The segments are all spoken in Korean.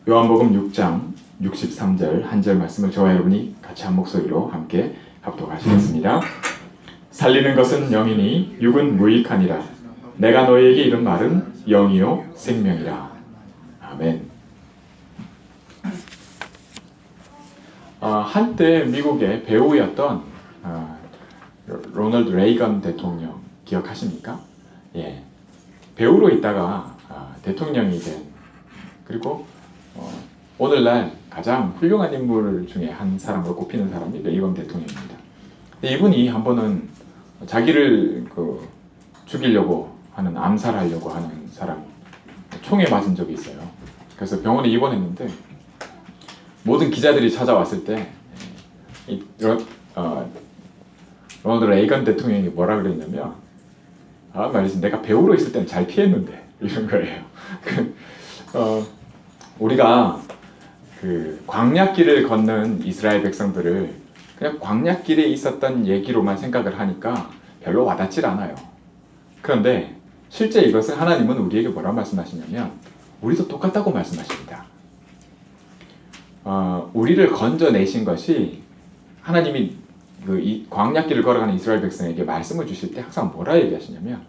요한복음 6장 63절 한 절 말씀을 저와 여러분이 같이 한 목소리로 함께 합독하시겠습니다. 살리는 것은 영이니 육은 무익하니라. 내가 너희에게 이른 말은 영이요 생명이라. 아멘. 한때 미국의 배우였던 로널드 레이건 대통령 기억하십니까? 예, 배우로 있다가 대통령이 된, 그리고 오늘날 가장 훌륭한 인물 중에 한 사람으로 꼽히는 사람이 레이건 대통령입니다. 이분이 한 번은 자기를 죽이려고 하는, 암살하려고 하는 사람 총에 맞은 적이 있어요. 그래서 병원에 입원했는데 모든 기자들이 찾아왔을 때 로널드 레이건 대통령이 뭐라 그랬냐면, 말이지, 내가 배우로 있을 때는 잘 피했는데, 이런 거예요. 우리가 광야길을 걷는 이스라엘 백성들을 그냥 광야길에 있었던 얘기로만 생각을 하니까 별로 와닿질 않아요. 그런데 실제 이것을 하나님은 우리에게 뭐라 말씀하시냐면, 우리도 똑같다고 말씀하십니다. 우리를 건져내신 것이, 하나님이 이 광야길을 걸어가는 이스라엘 백성에게 말씀을 주실 때 항상 뭐라 얘기하시냐면,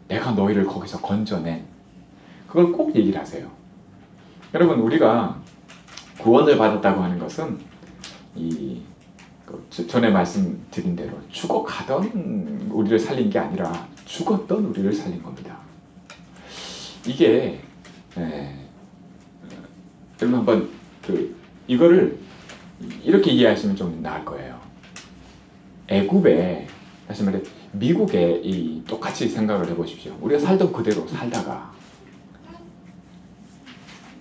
내가 너희를 거기서 건져낸, 그걸 꼭 얘기를 하세요. 여러분, 우리가 구원을 받았다고 하는 것은 전에 말씀드린 대로 죽어가던 우리를 살린 게 아니라 죽었던 우리를 살린 겁니다. 이게 여러분 한번 이거를 이렇게 이해하시면 좀 나을 거예요. 애굽에, 다시 말해 미국에 똑같이 생각을 해보십시오. 우리가 살던 그대로 살다가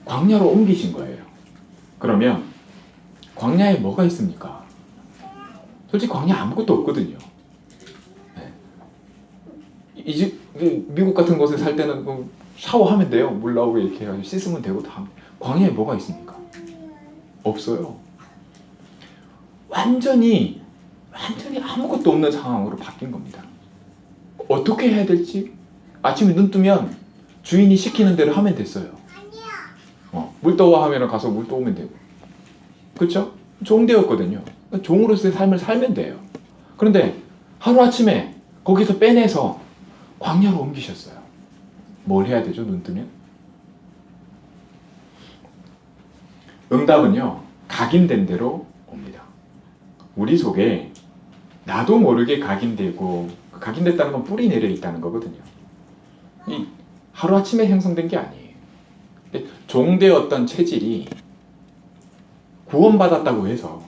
광야로 옮기신 거예요. 그러면 광야에 뭐가 있습니까? 솔직히 광야 아무것도 없거든요. 미국 같은 곳에 살 때는 샤워하면 돼요. 물 나오고 이렇게 해가지고 씻으면 되고 다. 광야에 뭐가 있습니까? 없어요. 완전히 아무것도 없는 상황으로 바뀐 겁니다. 어떻게 해야 될지, 아침에 눈 뜨면 주인이 시키는 대로 하면 됐어요. 물 떠와 하면 가서 물 떠오면 되고, 그렇죠? 종되었거든요. 종으로서의 삶을 살면 돼요. 그런데 하루아침에 거기서 빼내서 광야로 옮기셨어요. 뭘 해야 되죠? 눈 뜨면? 응답은요, 각인된 대로 옵니다. 우리 속에 나도 모르게 각인되고, 각인됐다는 건 뿌리 내려 있다는 거거든요. 하루아침에 형성된 게 아니에요. 종되었던 체질이 구원받았다고 해서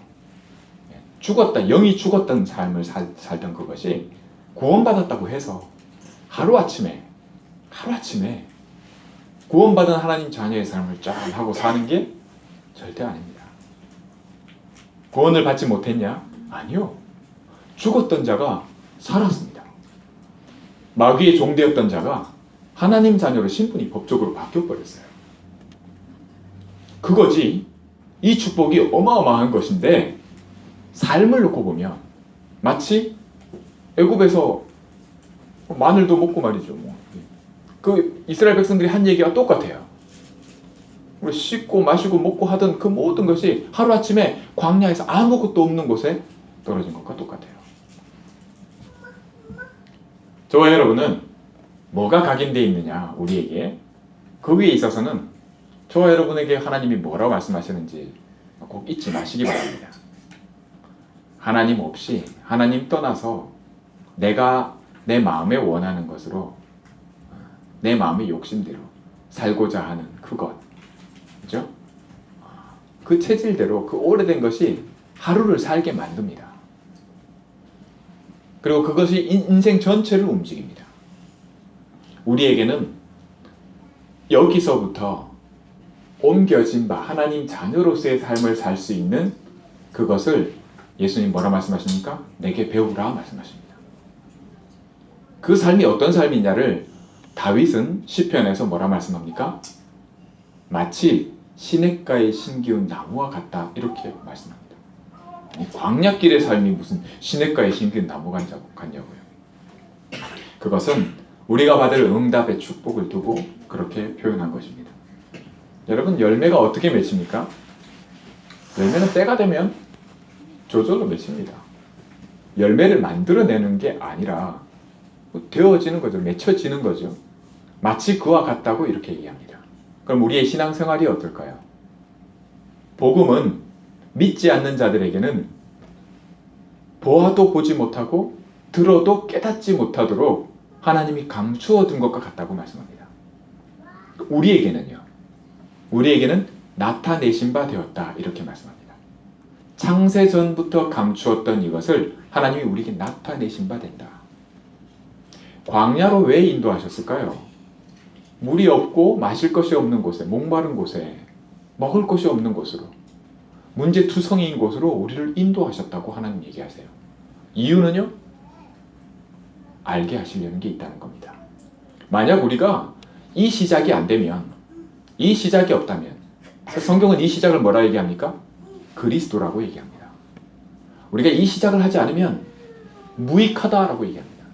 영이 죽었던 삶을 살던 그것이 구원받았다고 해서 하루아침에 구원받은 하나님 자녀의 삶을 쫙 하고 사는 게 절대 아닙니다. 구원을 받지 못했냐? 아니요. 죽었던 자가 살았습니다. 마귀의 종되었던 자가 하나님 자녀로 신분이 법적으로 바뀌어버렸어요. 그거지. 이 축복이 어마어마한 것인데, 삶을 놓고 보면 마치 애굽에서 마늘도 먹고 말이죠. 이스라엘 백성들이 한 얘기가 똑같아요. 씻고 마시고 먹고 하던 그 모든 것이 하루아침에 광야에서 아무것도 없는 곳에 떨어진 것과 똑같아요. 저와 여러분은 뭐가 각인되어 있느냐, 우리에게. 그 위에 있어서는 저와 여러분에게 하나님이 뭐라고 말씀하시는지 꼭 잊지 마시기 바랍니다. 하나님 없이, 하나님 떠나서 내가 내 마음에 원하는 것으로, 내 마음의 욕심대로 살고자 하는 그것, 그죠? 그 체질대로, 그 오래된 것이 하루를 살게 만듭니다. 그리고 그것이 인생 전체를 움직입니다. 우리에게는 여기서부터 옮겨진 바 하나님 자녀로서의 삶을 살 수 있는 그것을 예수님 뭐라 말씀하십니까? 내게 배우라 말씀하십니다. 그 삶이 어떤 삶이냐를 다윗은 시편에서 뭐라 말씀합니까? 마치 시냇가에 심기운 나무와 같다, 이렇게 말씀합니다. 광야길의 삶이 무슨 시냇가에 심기운 나무가 같냐고요. 그것은 우리가 받을 응답의 축복을 두고 그렇게 표현한 것입니다. 여러분 열매가 어떻게 맺힙니까? 열매는 때가 되면 저절로 맺힙니다. 열매를 만들어내는 게 아니라 되어지는 거죠. 맺혀지는 거죠. 마치 그와 같다고 이렇게 얘기합니다. 그럼 우리의 신앙생활이 어떨까요? 복음은 믿지 않는 자들에게는 보아도 보지 못하고 들어도 깨닫지 못하도록 하나님이 감추어 둔 것과 같다고 말씀합니다. 우리에게는 나타내신 바 되었다 이렇게 말씀합니다. 창세 전부터 감추었던 이것을 하나님이 우리에게 나타내신 바 된다. 광야로 왜 인도하셨을까요? 물이 없고 마실 것이 없는 곳에, 목마른 곳에, 먹을 것이 없는 곳으로, 문제투성이인 곳으로 우리를 인도하셨다고 하나님 얘기하세요. 이유는요? 알게 하시려는 게 있다는 겁니다. 만약 우리가 이 시작이 안 되면, 이 시작이 없다면, 성경은 이 시작을 뭐라 얘기합니까? 그리스도라고 얘기합니다. 우리가 이 시작을 하지 않으면 무익하다라고 얘기합니다.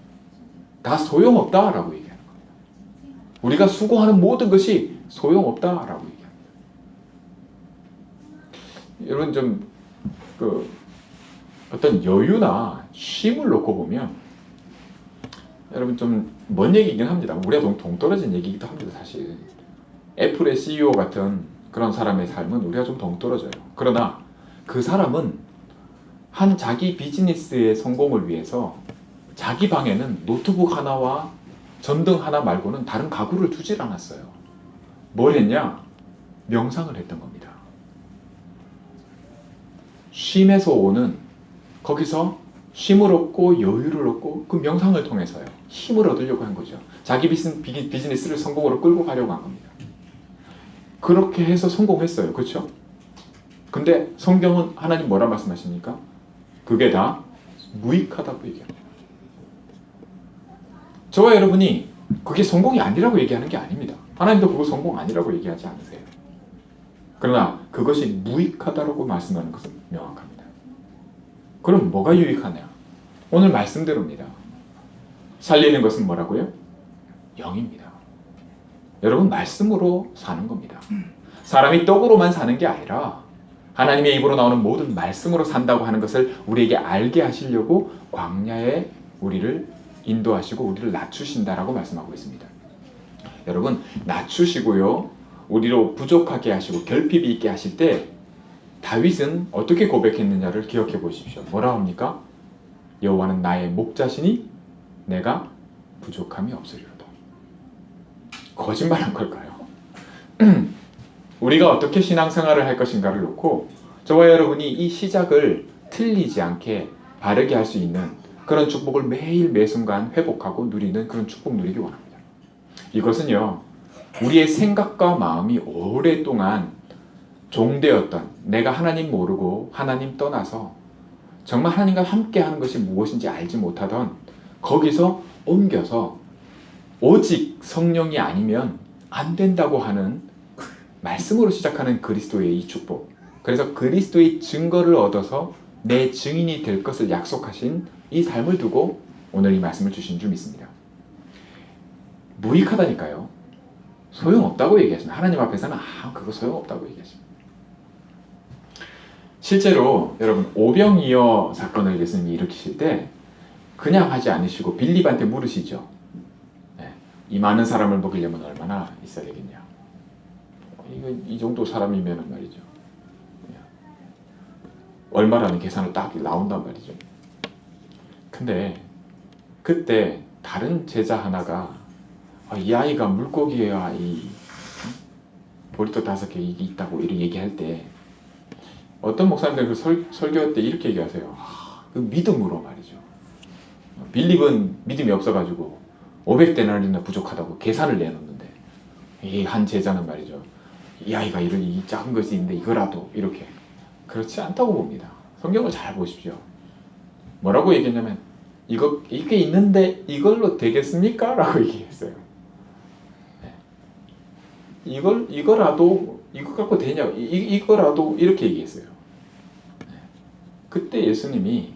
다 소용없다라고 얘기하는 겁니다. 우리가 수고하는 모든 것이 소용없다라고 얘기합니다. 여러분 좀 어떤 여유나 쉼을 놓고 보면 여러분 좀 먼 얘기긴 합니다. 우리가 동떨어진 얘기기도 합니다. 사실 애플의 CEO 같은 그런 사람의 삶은 우리가 좀 동떨어져요. 그러나 그 사람은 한 자기 비즈니스의 성공을 위해서 자기 방에는 노트북 하나와 전등 하나 말고는 다른 가구를 두질 않았어요. 뭘 했냐? 명상을 했던 겁니다. 쉼에서 오는, 거기서 쉼을 얻고 여유를 얻고 그 명상을 통해서요. 힘을 얻으려고 한 거죠. 자기 비즈니스를 성공으로 끌고 가려고 한 겁니다. 그렇게 해서 성공했어요. 그렇죠? 근데 성경은 하나님 뭐라 말씀하십니까? 그게 다 무익하다고 얘기합니다. 저와 여러분이 그게 성공이 아니라고 얘기하는 게 아닙니다. 하나님도 그거 성공 아니라고 얘기하지 않으세요. 그러나 그것이 무익하다고 말씀하는 것은 명확합니다. 그럼 뭐가 유익하냐? 오늘 말씀대로입니다. 살리는 것은 뭐라고요? 영입니다. 여러분 말씀으로 사는 겁니다. 사람이 떡으로만 사는 게 아니라 하나님의 입으로 나오는 모든 말씀으로 산다고 하는 것을 우리에게 알게 하시려고 광야에 우리를 인도하시고 우리를 낮추신다라고 말씀하고 있습니다. 여러분 낮추시고요. 우리로 부족하게 하시고 결핍이 있게 하실 때 다윗은 어떻게 고백했느냐를 기억해 보십시오. 뭐라 합니까? 여호와는 나의 목자시니 내가 부족함이 없으리로다. 거짓말한 걸까요? 우리가 어떻게 신앙생활을 할 것인가를 놓고 저와 여러분이 이 시작을 틀리지 않게 바르게 할 수 있는 그런 축복을 매일 매순간 회복하고 누리는 그런 축복 누리기 원합니다. 이것은요. 우리의 생각과 마음이 오랫동안 종되었던, 내가 하나님 모르고 하나님 떠나서 정말 하나님과 함께하는 것이 무엇인지 알지 못하던 거기서 옮겨서 오직 성령이 아니면 안 된다고 하는 말씀으로 시작하는 그리스도의 이 축복. 그래서 그리스도의 증거를 얻어서 내 증인이 될 것을 약속하신 이 삶을 두고 오늘 이 말씀을 주신 줄 믿습니다. 무익하다니까요. 소용없다고 얘기하십니다. 하나님 앞에서는 그거 소용없다고 얘기하십니다. 실제로 여러분 오병이어 사건을 예수님이 일으키실 때 그냥 하지 않으시고 빌립한테 물으시죠. 이 많은 사람을 먹이려면 얼마나 있어야 되겠냐. 이 정도 사람이면 말이죠. 얼마라는 계산을 딱 나온단 말이죠. 근데 그때 다른 제자 하나가 이 아이가 물고기와 이 보리떡 5개 있다고 이렇게 얘기할 때 어떤 목사님들은 그 설교 때 이렇게 얘기하세요. 그 믿음으로 말이죠. 빌립은 믿음이 없어가지고 500데나리나 부족하다고 계산을 내놓는데 이 한 제자는 말이죠. 이 아이가 이 작은 것이 있는데 이거라도 이렇게 그렇지 않다고 봅니다. 성경을 잘 보십시오. 뭐라고 얘기했냐면 이게 있는데 이걸로 되겠습니까? 라고 얘기했어요. 이거라도 이거 갖고 되냐? 이거라도 이렇게 얘기했어요. 그때 예수님이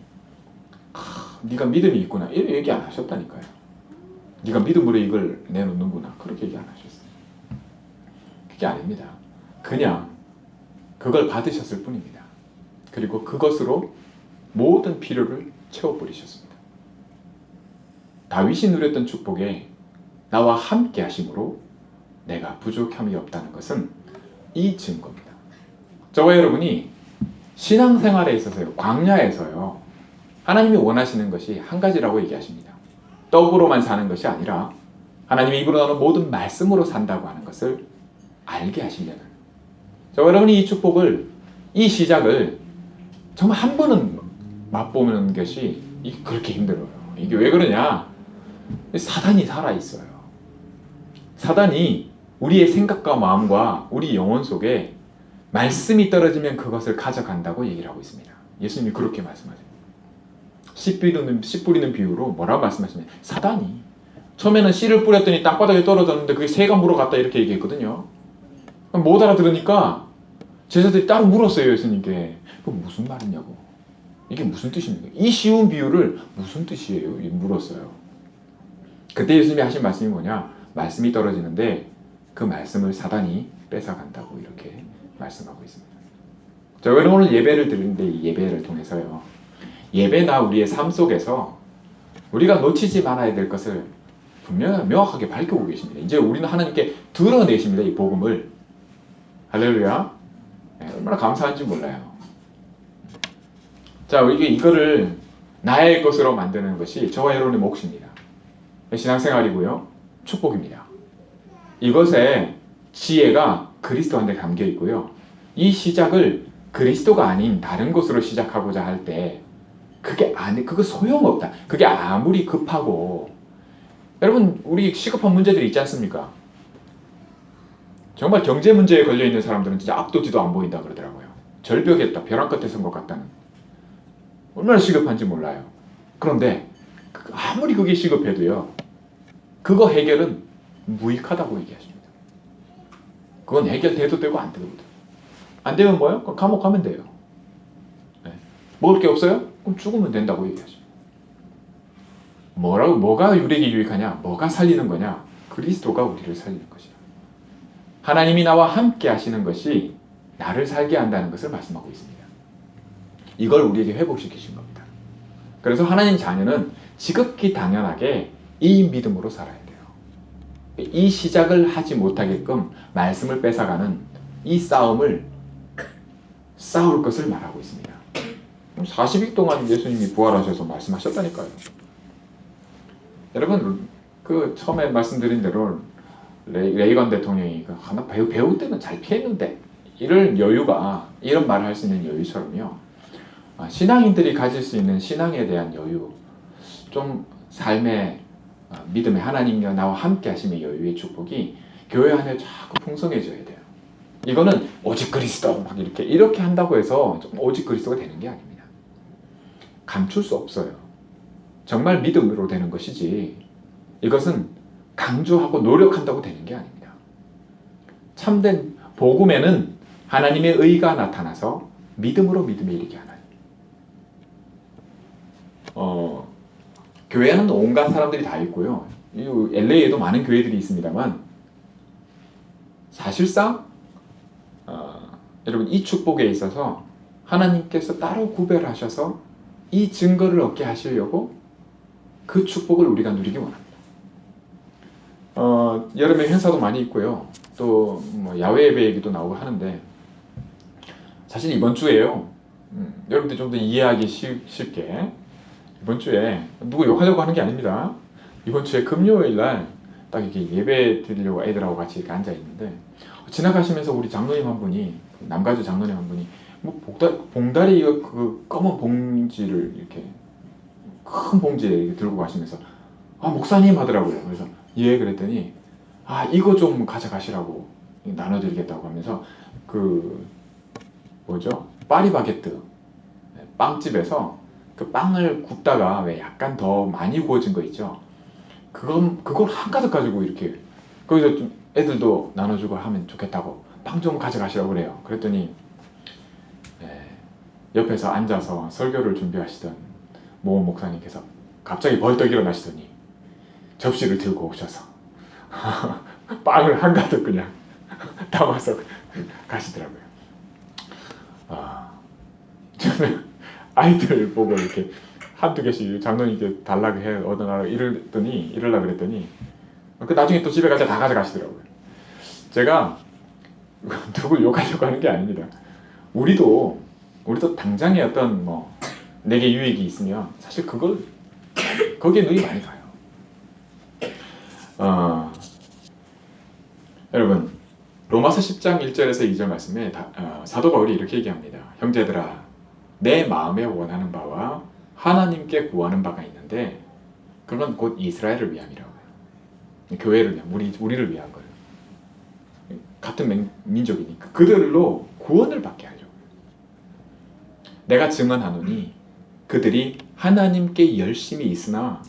네가 믿음이 있구나 이렇게 얘기 안 하셨다니까요. 네가 믿음으로 이걸 내놓는구나 그렇게 얘기 안 하셨어요. 그게 아닙니다. 그냥 그걸 받으셨을 뿐입니다. 그리고 그것으로 모든 필요를 채워버리셨습니다. 다윗이 누렸던 축복에 나와 함께 하심으로 내가 부족함이 없다는 것은 이 증거입니다. 저와 여러분이 신앙생활에 있어서요, 광야에서요, 하나님이 원하시는 것이 한 가지라고 얘기하십니다. 떡으로만 사는 것이 아니라 하나님의 입으로 나오는 모든 말씀으로 산다고 하는 것을 알게 하시려는, 저와 여러분이 이 축복을, 이 시작을 정말 한 번은 맛보는 것이 그렇게 힘들어요. 이게 왜 그러냐? 사단이 살아있어요. 사단이 우리의 생각과 마음과 우리 영혼 속에 말씀이 떨어지면 그것을 가져간다고 얘기를 하고 있습니다. 예수님이 그렇게 말씀하세요. 씨 뿌리는 비유로 뭐라고 말씀하시냐면, 사단이 처음에는 씨를 뿌렸더니 땅바닥에 떨어졌는데 그게 새가 물어갔다 이렇게 얘기했거든요. 못 알아들으니까 제자들이 따로 물었어요, 예수님께. 그거 무슨 말이냐고. 이게 무슨 뜻입니까? 이 쉬운 비유를 무슨 뜻이에요? 물었어요. 그때 예수님이 하신 말씀이 뭐냐? 말씀이 떨어지는데 그 말씀을 사단이 뺏어간다고 이렇게 말씀하고 있습니다. 저희는 오늘 예배를 드리는데 이 예배를 통해서요, 예배나 우리의 삶 속에서 우리가 놓치지 말아야 될 것을 분명히 명확하게 밝히고 계십니다. 이제 우리는 하나님께 드러내십니다, 이 복음을. 할렐루야. 네, 얼마나 감사한지 몰라요. 자, 이거를 나의 것으로 만드는 것이 저와 여러분의 몫입니다. 신앙생활이고요, 축복입니다. 이것의 지혜가 그리스도한테 담겨 있고요, 이 시작을 그리스도가 아닌 다른 것으로 시작하고자 할 때 그거 소용없다. 그게 아무리 급하고, 여러분 우리 시급한 문제들이 있지 않습니까? 정말 경제 문제에 걸려있는 사람들은 진짜 앞도 뒤도 안 보인다 그러더라고요. 절벽에 딱 벼랑 끝에 선 것 같다는. 얼마나 시급한지 몰라요. 그런데 아무리 그게 시급해도요, 그거 해결은 무익하다고 얘기하십니다. 그건 해결돼도 되고 안 돼도 돼요. 안 되면 뭐요? 그럼 감옥 가면 돼요. 네. 먹을 게 없어요? 그럼 죽으면 된다고 얘기하십니다. 뭐가 우리에게 유익하냐? 뭐가 살리는 거냐? 그리스도가 우리를 살리는 것이야. 하나님이 나와 함께 하시는 것이 나를 살게 한다는 것을 말씀하고 있습니다. 이걸 우리에게 회복시키신 겁니다. 그래서 하나님 자녀는 지극히 당연하게 이 믿음으로 살아야 돼요. 이 시작을 하지 못하게끔 말씀을 뺏어가는 이 싸움을 싸울 것을 말하고 있습니다. 40일 동안 예수님이 부활하셔서 말씀하셨다니까요. 여러분, 그 처음에 말씀드린 대로 레이건 대통령이 하나 배울 때는 잘 피했는데, 이런 여유가, 이런 말을 할 수 있는 여유처럼요, 신앙인들이 가질 수 있는 신앙에 대한 여유, 좀 삶의 믿음의 하나님과 나와 함께 하심의 여유의 축복이 교회 안에 자꾸 풍성해져야 돼요. 이거는 오직 그리스도 막 이렇게 한다고 해서 좀 오직 그리스도가 되는 게 아닙니다. 감출 수 없어요. 정말 믿음으로 되는 것이지, 이것은 강조하고 노력한다고 되는 게 아닙니다. 참된 복음에는 하나님의 의가 나타나서 믿음으로 믿음에 이르게 하나니. 교회는 온갖 사람들이 다 있고요, LA에도 많은 교회들이 있습니다만, 사실상 여러분, 이 축복에 있어서 하나님께서 따로 구별하셔서 이 증거를 얻게 하시려고 그 축복을 우리가 누리기 원합니다. 여름에 행사도 많이 있고요, 또 뭐 야외 예배 얘기도 나오고 하는데, 사실 이번 주에요, 여러분들 좀 더 이해하기 쉽게, 이번 주에 누구 욕하려고 하는 게 아닙니다. 이번 주에 금요일날 딱 이렇게 예배 드리려고 애들하고 같이 이렇게 앉아 있는데, 지나가시면서 우리 장로님 한 분이, 남가주 장로님 한 분이 뭐 봉다리 그 검은 봉지를 이렇게 큰 봉지에 이렇게 들고 가시면서 목사님 하더라고요. 그래서 예 그랬더니 이거 좀 가져가시라고 나눠드리겠다고 하면서 그 뭐죠? 파리바게뜨 빵집에서 그 빵을 굽다가 왜 약간 더 많이 구워진 거 있죠? 그걸 한가득 가지고 이렇게 거기서 좀 애들도 나눠주고 하면 좋겠다고 빵 좀 가져가시라고 그래요. 그랬더니 옆에서 앉아서 설교를 준비하시던 모 목사님께서 갑자기 벌떡 일어나시더니 접시를 들고 오셔서 빵을 한가득 그냥 담아서 가시더라고요. 저는 아이들 보고 이렇게 한두 개씩 장로님께 달라고 해 얻어놔라 이러려고 그랬더니 그 나중에 또 집에 갈 때 다 가져가시더라고요. 제가 누굴 욕하려고 하는 게 아닙니다. 우리도 당장에 어떤 내게 유익이 있으면 사실 거기에 눈이 많이 가요. 여러분 로마서 10장 1절에서 2절 말씀에 사도 바울이 이렇게 얘기합니다. 형제들아 내 마음에 원하는 바와 하나님께 구하는 바가 있는데 그건 곧 이스라엘을 위함이라고요. 교회를 위한 우리를 위한 거예요. 같은 민족이니까 그들로 구원을 받게 하려고. 내가 증언하노니 그들이 하나님께 열심히 있으나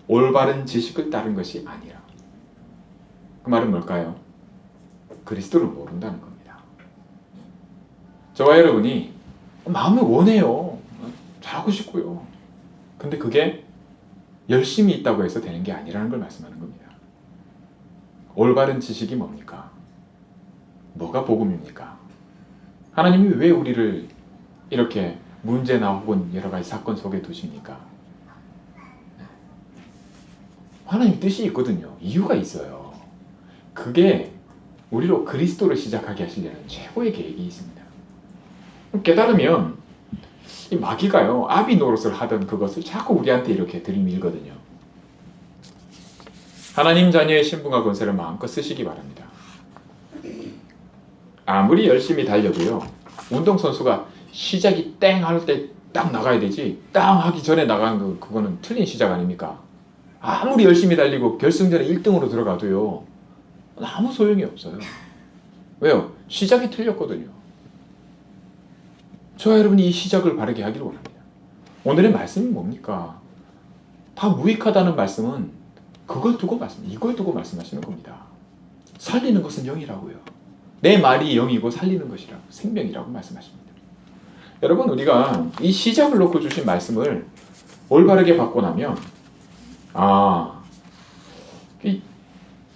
올바른 지식을 따른 것이 아니라. 그 말은 뭘까요? 그리스도를 모른다는 겁니다. 저와 여러분이 마음을 원해요. 잘하고 싶고요. 근데 그게 열심히 있다고 해서 되는 게 아니라는 걸 말씀하는 겁니다. 올바른 지식이 뭡니까? 뭐가 복음입니까? 하나님이 왜 우리를 이렇게 문제나 혹은 여러 가지 사건 속에 두십니까? 하나님 뜻이 있거든요. 이유가 있어요. 그게 우리로 그리스도를 시작하게 하시려는 최고의 계획이 있습니다. 깨달으면 이 마귀가요 아비 노릇을 하던 그것을 자꾸 우리한테 이렇게 들이밀거든요. 하나님 자녀의 신분과 권세를 마음껏 쓰시기 바랍니다. 아무리 열심히 달려도요 운동선수가 시작이 땡 할 때 딱 나가야 되지 땅 하기 전에 나가는 거 그거는 틀린 시작 아닙니까? 아무리 열심히 달리고 결승전에 1등으로 들어가도요 아무 소용이 없어요. 왜요? 시작이 틀렸거든요. 저와 여러분이 이 시작을 바르게 하기를 원합니다. 오늘의 말씀이 뭡니까? 다 무익하다는 말씀은 이걸 두고 말씀하시는 겁니다. 살리는 것은 영이라고요. 내 말이 영이고 살리는 것이라고 생명이라고 말씀하십니다. 여러분 우리가 이 시작을 놓고 주신 말씀을 올바르게 받고 나면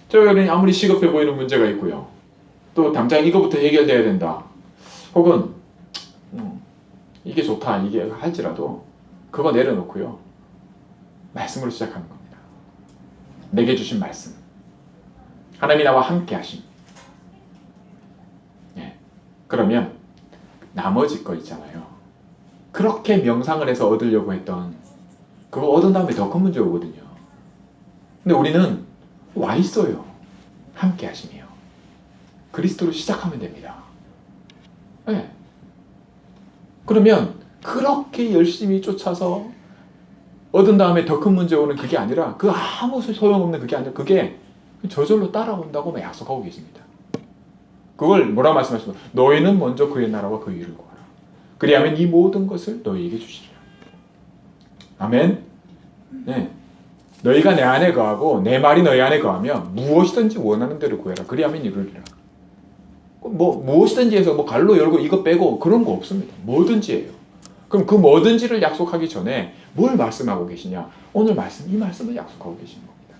저 여러분이 아무리 시급해 보이는 문제가 있고요. 또 당장 이거부터 해결돼야 된다. 혹은 이게 좋다 이게 할지라도 그거 내려놓고요. 말씀으로 시작하는 겁니다. 내게 주신 말씀. 하나님이 나와 함께 하심. 그러면 나머지 거 있잖아요. 그렇게 명상을 해서 얻으려고 했던 그거 얻은 다음에 더 큰 문제 오거든요. 근데 우리는 와 있어요. 함께 하시며 그리스도로 시작하면 됩니다. 네. 그러면 그렇게 열심히 쫓아서 얻은 다음에 더 큰 문제 오는 그게 아니라 그 아무 소용없는 그게 아니라 그게 저절로 따라온다고 약속하고 계십니다. 그걸 뭐라 말씀하시면 너희는 먼저 그의 나라와 그 의를 구하라. 그리하면 이 모든 것을 너희에게 주시리라. 아멘. 네. 너희가 내 안에 거하고 내 말이 너희 안에 거하면 무엇이든지 원하는 대로 구해라. 그리하면 이루리라. 무엇이든지 해서 갈로 열고 이거 빼고 그런 거 없습니다. 뭐든지예요. 그럼 그 뭐든지를 약속하기 전에 뭘 말씀하고 계시냐? 오늘 이 말씀을 약속하고 계시는 겁니다.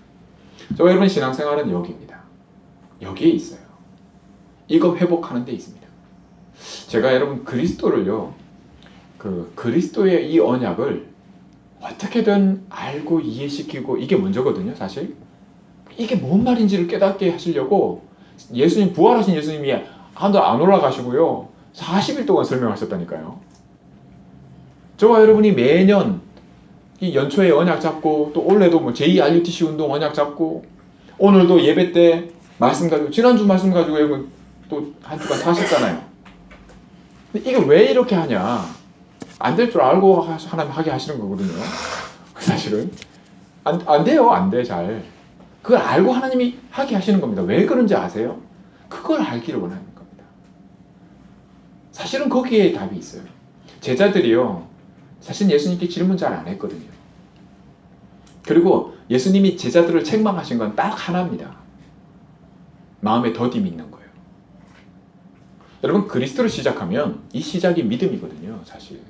저와 여러분 신앙생활은 여기입니다. 여기에 있어요. 이거 회복하는 데 있습니다. 제가 여러분 그리스도를요, 그리스도의 이 언약을 어떻게든 알고 이해시키고 이게 먼저거든요, 사실. 이게 뭔 말인지를 깨닫게 하시려고 부활하신 예수님이 하늘도 안 올라가시고요, 40일 동안 설명하셨다니까요. 저와 여러분이 매년 이 연초에 언약 잡고 또 올해도 제2RUTC 운동 언약 잡고 오늘도 예배 때 말씀 가지고 지난주 말씀 가지고 여러분 또 한 주간 사셨잖아요. 근데 이게 왜 이렇게 하냐? 안 될 줄 알고 하나님 하게 하시는 거거든요. 사실은 안 돼요. 안 돼 잘. 그걸 알고 하나님이 하게 하시는 겁니다. 왜 그런지 아세요? 그걸 알기를 원하는 겁니다. 사실은 거기에 답이 있어요. 제자들이요, 사실 예수님께 질문 잘 안 했거든요. 그리고 예수님이 제자들을 책망하신 건 딱 하나입니다. 마음에 더디 있는 거예요. 여러분 그리스도를 시작하면 이 시작이 믿음이거든요. 사실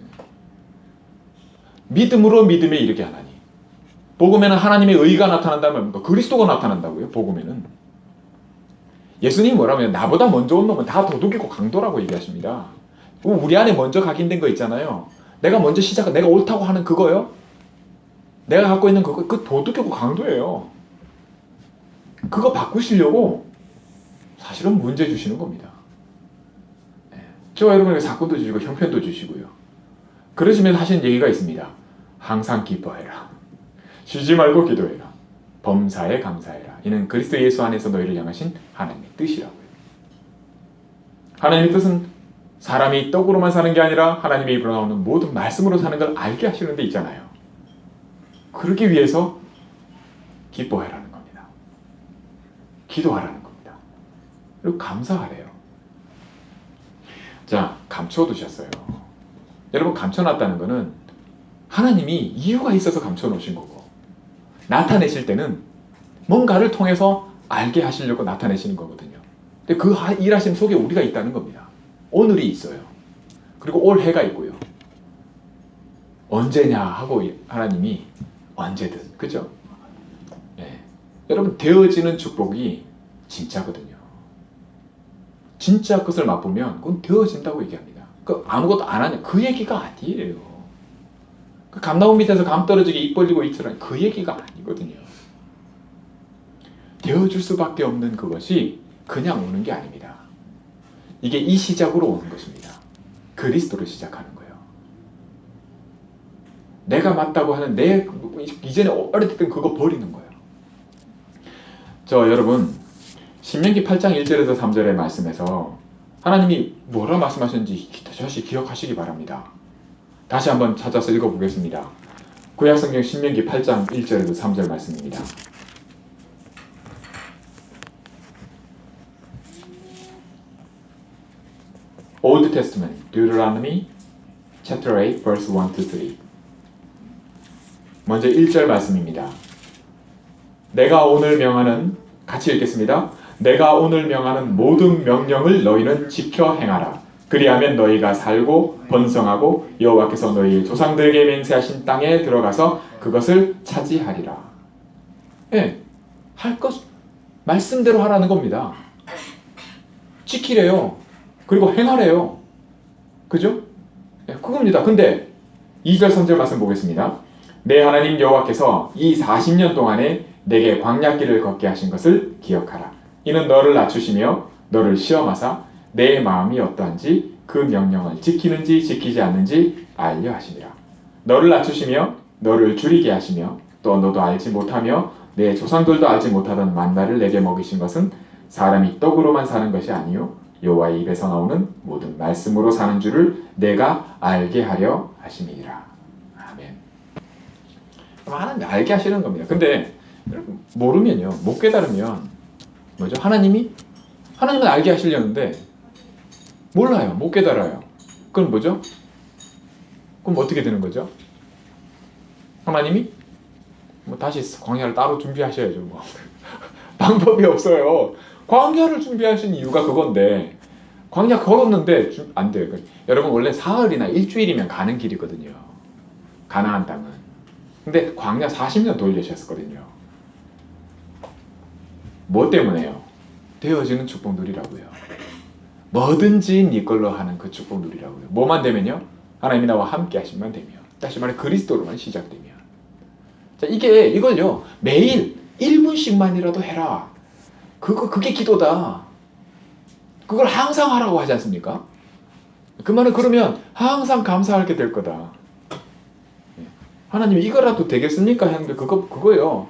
믿음으로 믿음에 이르게 하나니. 복음에는 하나님의 의가 나타난다면 그리스도가 나타난다고요. 복음에는 예수님이 뭐라면 나보다 먼저 온 놈은 다 도둑이고 강도라고 얘기하십니다. 우리 안에 먼저 각인된 거 있잖아요. 내가 먼저 내가 옳다고 하는 그거요. 내가 갖고 있는 그거, 그 도둑이고 강도예요. 그거 바꾸시려고 사실은 문제 주시는 겁니다. 저와 여러분에게 사건도 주시고 형편도 주시고요. 그러시면서 하시는 얘기가 있습니다. 항상 기뻐해라. 쉬지 말고 기도해라. 범사에 감사해라. 이는 그리스도 예수 안에서 너희를 향하신 하나님의 뜻이라고요. 하나님의 뜻은 사람이 떡으로만 사는 게 아니라 하나님의 입으로 나오는 모든 말씀으로 사는 걸 알게 하시는 데 있잖아요. 그러기 위해서 기뻐해라는 겁니다. 기도하라는 겁니다. 그리고 감사하래요. 자, 감춰두셨어요. 여러분, 감춰놨다는 거는 하나님이 이유가 있어서 감춰놓으신 거고, 나타내실 때는 뭔가를 통해서 알게 하시려고 나타내시는 거거든요. 근데 그 일하심 속에 우리가 있다는 겁니다. 오늘이 있어요. 그리고 올 해가 있고요. 언제냐 하고 하나님이 언제든, 그죠? 네. 여러분, 되어지는 축복이 진짜거든요. 진짜 것을 맛보면 그건 되어진다고 얘기합니다. 그 아무것도 안 하냐, 그 얘기가 아니에요. 그 감나무 밑에서 감 떨어지게 입 벌리고 있으라는 그 얘기가 아니거든요. 되어줄 수밖에 없는 그것이 그냥 오는 게 아닙니다. 이게 이 시작으로 오는 것입니다. 그리스도를 시작하는 거예요. 내가 맞다고 하는 이전에 어렸을 그거 버리는 거예요. 여러분, 신명기 8장 1절에서 3절의 말씀에서 하나님이 뭐라 말씀하셨는지 다시 기억하시기 바랍니다. 다시 한번 찾아서 읽어보겠습니다. 구약성경 신명기 8장 1절에서 3절 말씀입니다. Old Testament, Deuteronomy chapter 8, verse 1-3. 먼저 1절 말씀입니다. 내가 오늘 명하는, 같이 읽겠습니다. 내가 오늘 명하는 모든 명령을 너희는 지켜 행하라. 그리하면 너희가 살고 번성하고 여호와께서 너희 조상들에게 맹세하신 땅에 들어가서 그것을 차지하리라. 예, 할 것 말씀대로 하라는 겁니다. 지키래요. 그리고 행하래요. 그죠? 예, 그겁니다. 근데 2절 3절 말씀 보겠습니다. 내 하나님 여호와께서 이 40년 동안에 내게 광야길을 걷게 하신 것을 기억하라. 이는 너를 낮추시며 너를 시험하사 내 마음이 어떠한지 그 명령을 지키는지 지키지 않는지 알려 하시니라. 너를 낮추시며 너를 줄이게 하시며 또 너도 알지 못하며 내 조상들도 알지 못하던 만나를 내게 먹이신 것은 사람이 떡으로만 사는 것이 아니요 여호와의 입에서 나오는 모든 말씀으로 사는 줄을 내가 알게 하려 하심이니라. 아멘. 하나님 알게 하시는 겁니다. 근데 모르면요, 못 깨달으면 뭐죠? 하나님은 알게 하시려는데 몰라요. 못 깨달아요. 그럼 뭐죠? 그럼 어떻게 되는 거죠? 하나님이 다시 광야를 따로 준비하셔야죠. 방법이 없어요. 광야를 준비하신 이유가 그건데 광야 걸었는데 안 돼요. 여러분, 원래 사흘이나 일주일이면 가는 길이거든요. 가나안 땅은. 근데 광야 40년 돌리셨거든요. 뭐 때문에요? 되어지는 축복 누리라고요. 뭐든지 네 걸로 하는 그 축복 누리라고요. 뭐만 되면요? 하나님이 나와 함께 하심만 되면, 다시 말해 그리스도로만 시작되면. 자, 이걸요, 매일 1분씩만이라도 해라. 그게 기도다. 그걸 항상 하라고 하지 않습니까? 그 말은 그러면 항상 감사하게 될 거다. 하나님이 이거라도 되겠습니까? 하는데 그거요.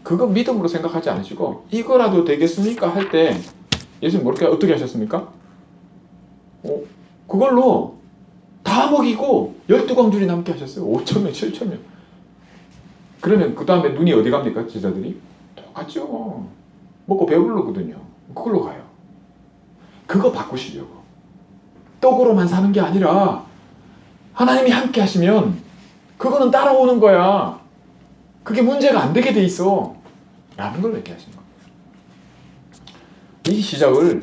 그거 믿음으로 생각하지 않으시고 이거라도 되겠습니까? 할 때 예수님 어떻게 하셨습니까? 그걸로 다 먹이고 12광줄이 남게 하셨어요. 5,000명, 7,000명. 그러면 그 다음에 눈이 어디 갑니까? 제자들이? 똑같죠. 먹고 배부르거든요. 그걸로 가요. 그거 바꾸시려고. 떡으로만 사는 게 아니라 하나님이 함께 하시면 그거는 따라오는 거야. 그게 문제가 안 되게 돼 있어. 라는 걸 얘기하시는 겁니다. 이 시작을,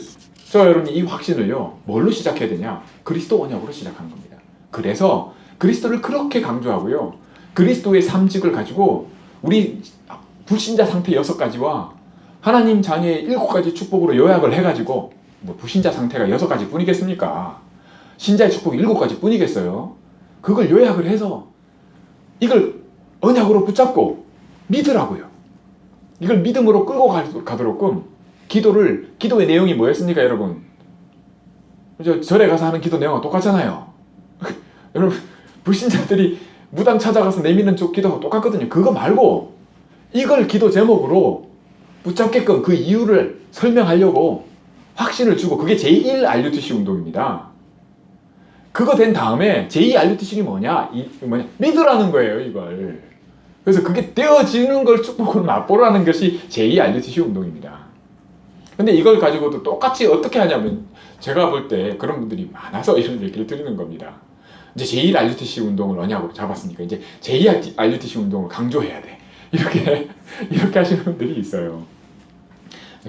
여러분이 이 확신을요, 뭘로 시작해야 되냐? 그리스도 언약으로 시작하는 겁니다. 그래서 그리스도를 그렇게 강조하고요. 그리스도의 삶직을 가지고 우리 불신자 상태 6가지와 하나님 장애의 7가지 축복으로 요약을 해가지고 뭐 불신자 상태가 6가지 뿐이겠습니까? 신자의 축복이 7가지 뿐이겠어요? 그걸 요약을 해서 이걸 언약으로 붙잡고 믿으라고요. 이걸 믿음으로 끌고 가도록끔 기도의 내용이 뭐였습니까, 여러분? 절에 가서 하는 기도 내용과 똑같잖아요. 여러분, 불신자들이 무당 찾아가서 내미는 쪽 기도하고 똑같거든요. 그거 말고 이걸 기도 제목으로 붙잡게끔 그 이유를 설명하려고 확신을 주고, 그게 제1RUTC 운동입니다. 그거 된 다음에 제2RUTC이 뭐냐? 믿으라는 거예요, 이걸. 그래서 그게 되어지는 걸 축복으로 맛보라는 것이 제2RUTC 운동입니다. 근데 이걸 가지고도 똑같이 어떻게 하냐면, 제가 볼 때 그런 분들이 많아서 이런 얘기를 드리는 겁니다. 이제 제1RUTC 운동을 언약으로 잡았으니까 이제 제2RUTC 운동을 강조해야 돼. 이렇게 하시는 분들이 있어요.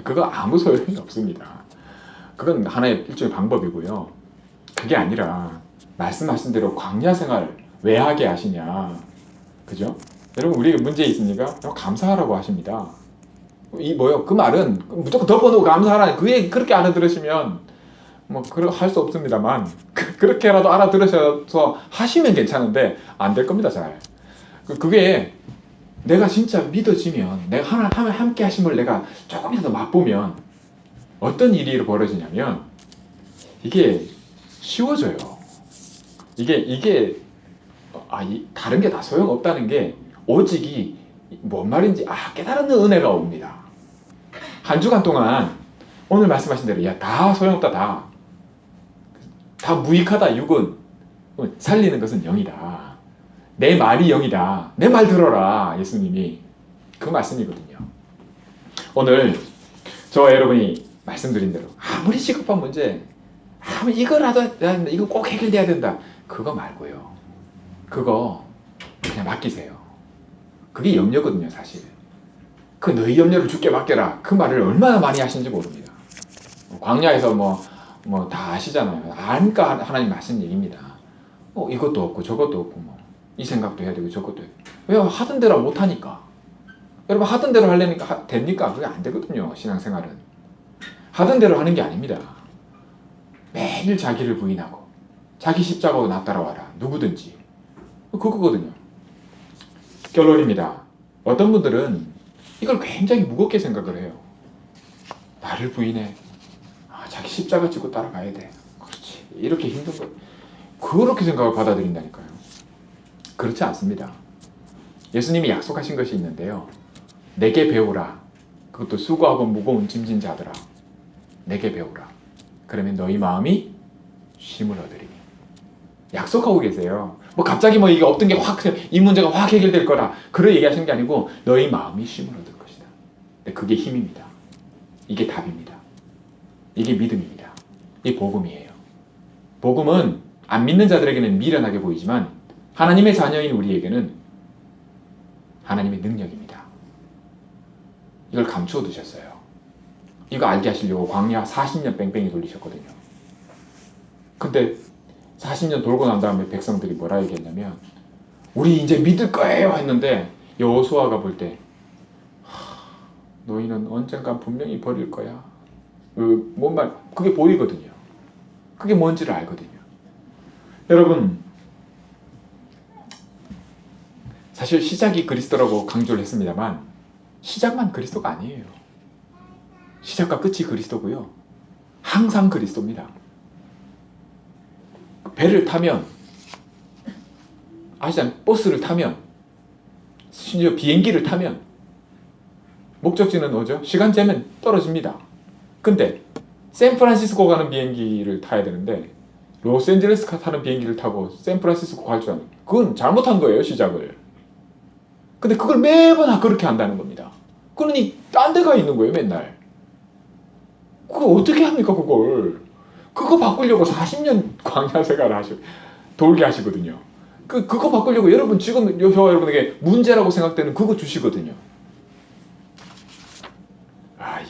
그거 아무 소용이 없습니다. 그건 하나의 일종의 방법이고요. 그게 아니라 말씀하신 대로 광야 생활 왜 하게 하시냐, 그죠? 여러분, 우리에게 문제 있습니까? 감사하라고 하십니다. 그 말은 무조건 덮어놓고 감사하라, 그 얘기 그렇게 알아들으시면 뭐 할 수 없습니다만, 그렇게라도 알아들으셔서 하시면 괜찮은데 안 될 겁니다, 잘. 그게 내가 진짜 믿어지면, 내가 하나님 함께 하심을 내가 조금이라도 맛보면 어떤 일이 벌어지냐면, 이게 쉬워져요. 이게 다른 게 다 소용없다는 게 오직이 뭔 말인지 깨달는 은혜가 옵니다. 한 주간 동안 오늘 말씀하신 대로 다 소용없다, 다 무익하다, 육은. 살리는 것은 영이다. 내 말이 영이다. 내 말 들어라, 예수님이. 그 말씀이거든요. 오늘 저와 여러분이 말씀드린 대로 아무리 시급한 문제, 이거라도 이거 꼭 해결돼야 된다, 그거 말고요. 그거 그냥 맡기세요. 그게 염려거든요, 사실. 그 너희 염려를 주께 맡겨라, 그 말을 얼마나 많이 하시는지 모릅니다. 광야에서 뭐 다 아시잖아요. 아니까 하나님 하신 얘기입니다. 이것도 없고 저것도 없고 이 생각도 해야 되고 저것도 해야 되고. 왜? 하던 대로 못하니까. 여러분, 하던 대로 하려니까 됩니까? 그게 안 되거든요, 신앙생활은. 하던 대로 하는 게 아닙니다. 매일 자기를 부인하고 자기 십자가로 나 따라와라, 누구든지. 그거거든요. 결론입니다. 어떤 분들은 이걸 굉장히 무겁게 생각을 해요. 나를 부인해. 자기 십자가 지고 따라가야 돼. 그렇지. 이렇게 힘든 거. 그렇게 생각을 받아들인다니까요. 그렇지 않습니다. 예수님이 약속하신 것이 있는데요. 내게 배우라. 그것도 수고하고 무거운 짐진 자들아, 내게 배우라. 그러면 너희 마음이 쉼을 얻으리니. 약속하고 계세요. 갑자기 이게 없던 게 이 문제가 확 해결될 거라 그런 얘기하시는 게 아니고, 너희 마음이 쉼을 얻을 것이다. 그게 힘입니다. 이게 답입니다. 이게 믿음입니다. 이 복음이에요. 복음은 안 믿는 자들에게는 미련하게 보이지만 하나님의 자녀인 우리에게는 하나님의 능력입니다. 이걸 감추어 두셨어요. 이거 알게 하시려고 광야 40년 뺑뺑이 돌리셨거든요. 근데 40년 돌고 난 다음에 백성들이 뭐라 얘기했냐면, 우리 이제 믿을 거예요 했는데, 여호수아가 볼 때 너희는 언젠가 분명히 버릴 거야. 그게 보이거든요. 그게 뭔지를 알거든요. 여러분, 사실 시작이 그리스도라고 강조를 했습니다만 시작만 그리스도가 아니에요. 시작과 끝이 그리스도고요. 항상 그리스도입니다. 배를 타면, 아시잖아요. 버스를 타면, 심지어 비행기를 타면 목적지는 어디죠? 시간 재면 떨어집니다. 근데 샌프란시스코 가는 비행기를 타야 되는데 로스앤젤레스 타는 비행기를 타고 샌프란시스코 갈 줄 아는, 그건 잘못한 거예요, 시작을. 근데 그걸 매번 그렇게 한다는 겁니다. 그러니 딴 데 가 있는 거예요, 맨날. 그거 어떻게 합니까, 그걸. 그거 바꾸려고 40년 광야 생활을 돌게 하시거든요. 그거 바꾸려고 여러분, 지금 저와 여러분에게 문제라고 생각되는 그거 주시거든요.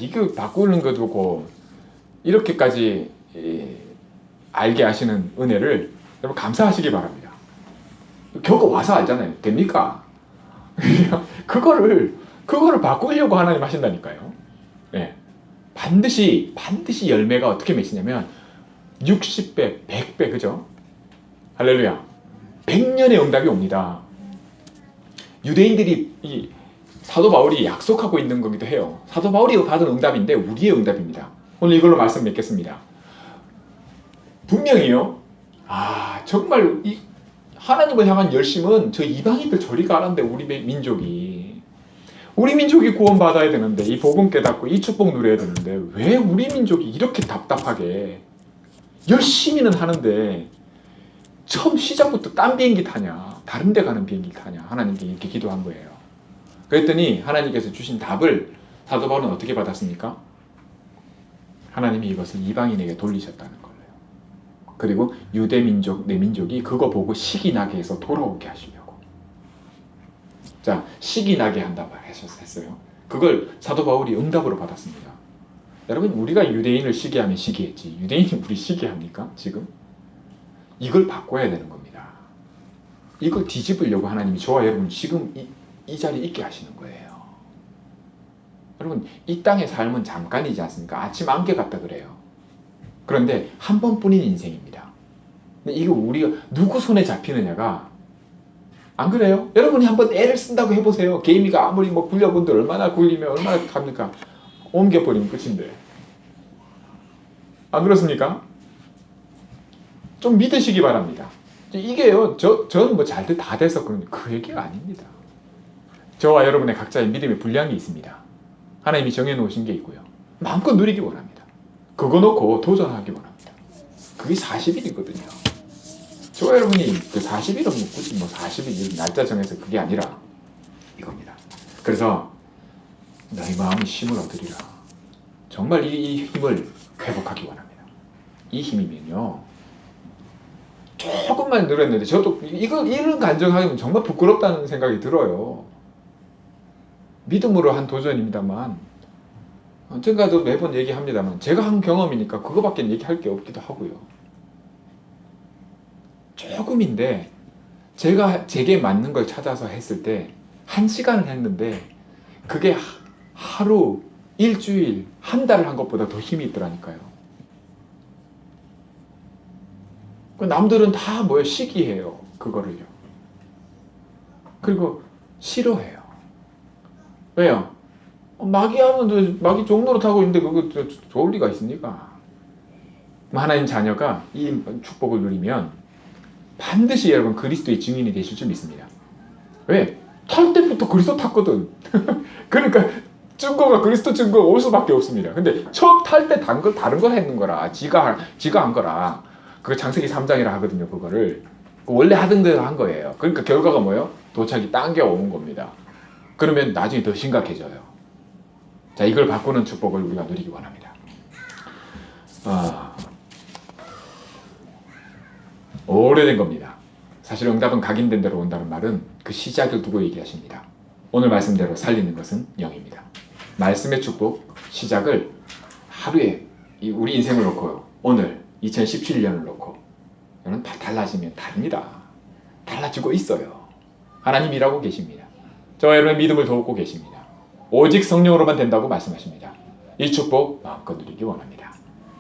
이거 바꾸는 거 두고 이렇게까지 알게 하시는 은혜를 여러분 감사하시기 바랍니다. 겪어와서 알잖아요. 됩니까? 그거를 바꾸려고 하나님 하신다니까요. 반드시 열매가 어떻게 맺히냐면 60배, 100배, 그죠? 할렐루야. 100년의 응답이 옵니다. 유대인들이 이 사도 바울이 약속하고 있는 거기도 해요. 사도 바울이 받은 응답인데 우리의 응답입니다. 오늘 이걸로 말씀 맺겠습니다. 분명히요. 정말 이 하나님을 향한 열심은 저 이방인들 저리 가란데 우리 민족이 구원받아야 되는데 이 복음 깨닫고 이 축복 누려야 되는데 왜 우리 민족이 이렇게 답답하게 열심히는 하는데 처음 시작부터 딴 비행기 타냐, 다른 데 가는 비행기 타냐, 하나님께 이렇게 기도한 거예요. 그랬더니 하나님께서 주신 답을 사도 바울은 어떻게 받았습니까? 하나님이 이것을 이방인에게 돌리셨다는 거예요. 그리고 유대 민족, 내 민족이 그거 보고 식이 나게 해서 돌아오게 하시려고. 자, 식이 나게 한다고 했어요. 그걸 사도 바울이 응답으로 받았습니다. 여러분, 우리가 유대인을 시기하면 시기했지 유대인이 우리 시기합니까? 지금? 이걸 바꿔야 되는 겁니다. 이걸 뒤집으려고 하나님이 저와 여러분 지금 이 자리에 있게 하시는 거예요. 여러분, 이 땅의 삶은 잠깐이지 않습니까? 아침 안개 같다 그래요. 그런데 한 번뿐인 인생입니다. 근데 이거 우리가 누구 손에 잡히느냐가, 안 그래요? 여러분이 한번 애를 쓴다고 해보세요. 개미가 아무리 굴려본들 얼마나 굴리면 얼마나 갑니까? 옮겨버리면 끝인데. 안 그렇습니까? 좀 믿으시기 바랍니다. 이게요, 저는 잘 다 돼서 그런데 그 얘기가 아닙니다. 저와 여러분의 각자의 믿음의 분량이 있습니다. 하나님이 정해놓으신 게 있고요. 마음껏 누리기 원합니다. 그거 놓고 도전하기 원합니다. 그게 40일이거든요. 저와 여러분이 그 40일은 굳이 40일 날짜 정해서 그게 아니라 이겁니다. 그래서 너희 마음이 힘을 얻으리라. 정말 이 힘을 회복하기 원합니다. 이 힘이면요, 조금만 늘었는데 저도 이런 간증하면 정말 부끄럽다는 생각이 들어요. 믿음으로 한 도전입니다만, 언젠가도 매번 얘기합니다만 제가 한 경험이니까 그거밖에 얘기할 게 없기도 하고요. 조금인데 제게 맞는 걸 찾아서 했을 때 1시간을 했는데 그게 하루, 일주일, 한 달을 한 것보다 더 힘이 있더라니까요. 남들은 다 시기해요. 그거를요. 그리고 싫어해요. 왜요? 마귀 종로로 타고 있는데 그거 좋을 리가 있습니까? 하나님 자녀가 이 축복을 누리면 반드시 여러분 그리스도의 증인이 되실 줄 믿습니다. 왜? 탈 때부터 그리스도 탔거든. 그러니까 증거가 그리스도 증거 올 수밖에 없습니다. 근데 처음 탈 때 다른 거 했는 거라. 지가 한 거라. 그거 창세기 3장이라 하거든요. 그거를 원래 하던 대로 한 거예요. 그러니까 결과가 뭐예요? 도착이 당겨오는 겁니다. 그러면 나중에 더 심각해져요. 자, 이걸 바꾸는 축복을 우리가 누리기 원합니다. 오래된 겁니다. 사실 응답은 각인된 대로 온다는 말은 그 시작을 두고 얘기하십니다. 오늘 말씀대로 살리는 것은 0입니다. 말씀의 축복 시작을 하루에 우리 인생을 놓고요, 오늘 2017년을 놓고 여러분 달라지면 다릅니다. 달라지고 있어요. 하나님 일하고 계십니다. 저와 여러분의 믿음을 돕고 계십니다. 오직 성령으로만 된다고 말씀하십니다. 이 축복 마음껏 누리기 원합니다.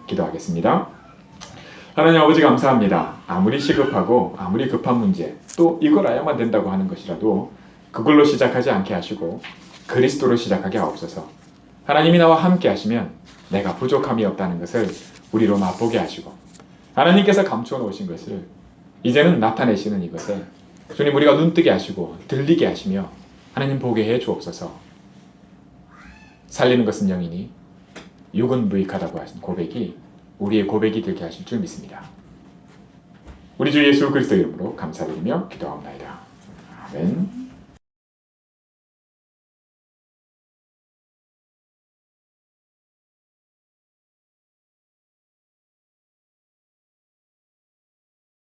기도하겠습니다. 하나님 아버지, 감사합니다. 아무리 시급하고 아무리 급한 문제, 또 이걸 알아야만 된다고 하는 것이라도 그걸로 시작하지 않게 하시고 그리스도로 시작하게 하옵소서. 하나님이 나와 함께 하시면 내가 부족함이 없다는 것을 우리로 맛보게 하시고, 하나님께서 감추어 놓으신 것을 이제는 나타내시는 이것을 주님 우리가 눈뜨게 하시고 들리게 하시며 하나님 보게 해 주옵소서. 살리는 것은 영이니 육은 무익하다고 하신 고백이 우리의 고백이 되게 하실 줄 믿습니다. 우리 주 예수 그리스도 이름으로 감사드리며 기도하옵나이다. 아멘.